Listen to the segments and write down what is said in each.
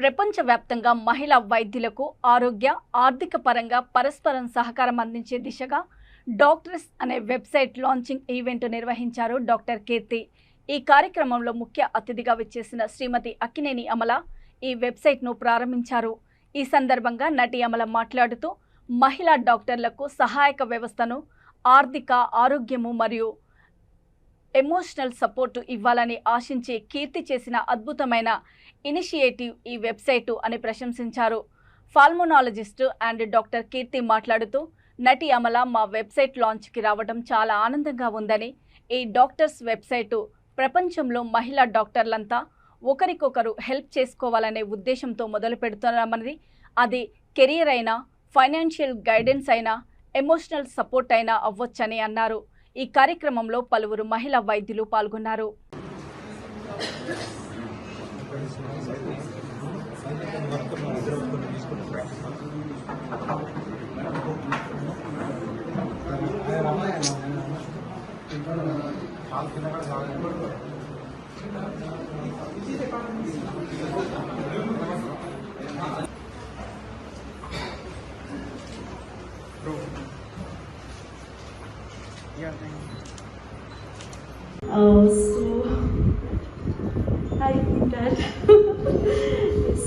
ప్రపంచవ్యాప్తంగా మహిళా వైద్యులకు ఆరోగ్య ఆర్థిక పరంగా పరస్పరం సహకారం అందించే దిశగా డాక్టర్స్ అనే వెబ్సైట్ లాంచింగ్ ఈవెంట్ నిర్వహించారు డాక్టర్ కీర్తి. ఈ కార్యక్రమంలో ముఖ్య అతిథిగా విచ్చేసిన శ్రీమతి అక్కినేని అమల ఈ వెబ్సైట్ను ప్రారంభించారు. ఈ సందర్భంగా నటి అమల మాట్లాడుతూ మహిళా డాక్టర్లకు సహాయక వ్యవస్థను ఆర్థిక ఆరోగ్యము మరియు ఎమోషనల్ సపోర్టు ఇవ్వాలని ఆశించి కీర్తి చేసిన అద్భుతమైన ఇనిషియేటివ్ ఈ వెబ్సైటు అని ప్రశంసించారు. ఫాల్మోనాలజిస్టు అండ్ డాక్టర్ కీర్తి మాట్లాడుతూ నటి అమల మా వెబ్సైట్ లాంచ్కి రావడం చాలా ఆనందంగా ఉందని, ఈ డాక్టర్స్ వెబ్సైటు ప్రపంచంలో మహిళా డాక్టర్లంతా ఒకరికొకరు హెల్ప్ చేసుకోవాలనే ఉద్దేశంతో మొదలు పెడుతున్నామని, అది కెరీర్ అయినా, ఫైనాన్షియల్ గైడెన్స్ అయినా, ఎమోషనల్ సపోర్ట్ అయినా అవ్వొచ్చని అన్నారు. ఈ కార్యక్రమంలో పలువురు మహిళా వైద్యులు పాల్గొన్నారు. So I think that is,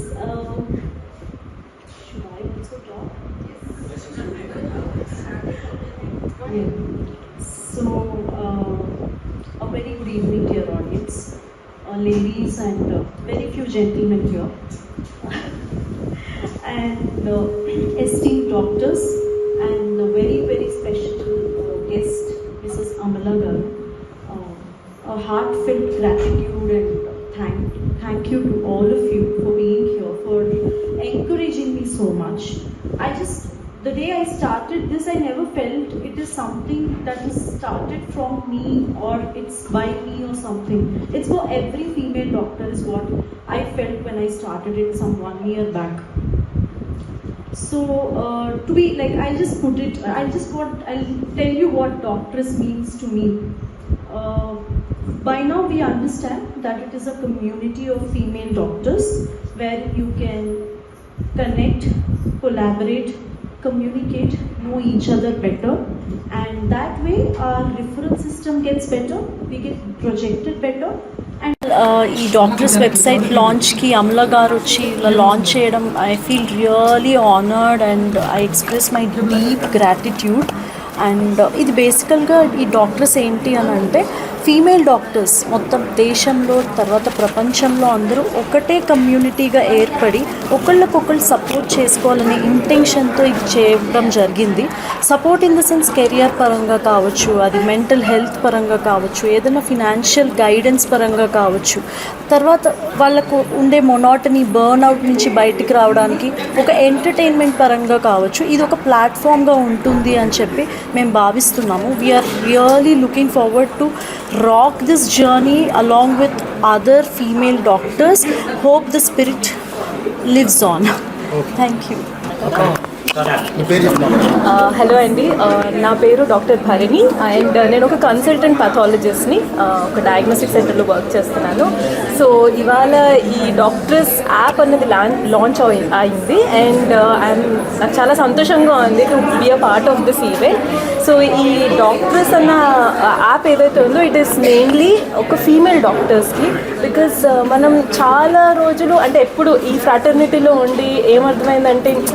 should I also talk? Yeah. So a very good evening, dear audience, ladies and very few gentlemen here, and esteemed doctors, and a very special guest, Mrs. Amala Garu. A heartfelt gratitude and thank you to all of you for being here, for encouraging me so much. The day I started this, I never felt it is something that is started from me or it's by me or something. It's for every female doctor is what I felt when I started it some 1 year back. So to be like, I'll tell you what doctors means to me. By now we understand that it is a community of female doctors where you can connect, collaborate, communicate, know each other better, and that way our referral system gets better, we get projected better. And ఈ doctors website లాంచ్కి Amala గారు వచ్చి ఇలా launch చేయడం, I feel really honoured and I express my deep gratitude. And ఇది బేసికల్గా ఈ doctors ఏంటి అని అంటే, ఫీమేల్ డాక్టర్స్ మొత్తం దేశంలో తర్వాత ప్రపంచంలో అందరూ ఒకటే కమ్యూనిటీగా ఏర్పడి ఒకళ్ళకొకళ్ళు సపోర్ట్ చేసుకోవాలనే ఇంటెన్షన్తో ఇది చేయడం జరిగింది. Support in the sense career పరంగా కావచ్చు, అది మెంటల్ హెల్త్ పరంగా కావచ్చు, ఏదైనా ఫినాన్షియల్ గైడెన్స్ పరంగా కావచ్చు, తర్వాత వాళ్ళకు ఉండే మొనాటనీ బర్న్అవుట్ నుంచి బయటికి రావడానికి ఒక ఎంటర్టైన్మెంట్ పరంగా కావచ్చు, ఇది ఒక ప్లాట్ఫామ్గా ఉంటుంది అని చెప్పి మేము భావిస్తున్నాము. We're really looking forward to rock this journey along with other female doctors. Hope the spirit lives on. Okay. Thank you. Okay. Hello అండి, నా పేరు డాక్టర్ భరణి అండ్ నేను ఒక కన్సల్టెంట్ పాథాలజిస్ట్ని, ఒక డయాగ్నోస్టిక్ సెంటర్లో వర్క్ చేస్తున్నాను. సో ఇవాళ ఈ డాక్టర్స్ యాప్ అన్నది లాంచ్ అయింది అండ్ నాకు చాలా సంతోషంగా ఉంది to be a part of this event. So ఈ డాక్టర్స్ అన్న యాప్ ఏదైతే ఉందో ఇట్ ఈస్ మెయిన్లీ ఒక ఫీమేల్ డాక్టర్స్కి. బికాజ్ మనం చాలా రోజులు అంటే ఎప్పుడు ఈ ఫ్రాటర్నిటీలో ఉండి ఏమర్థమైందంటే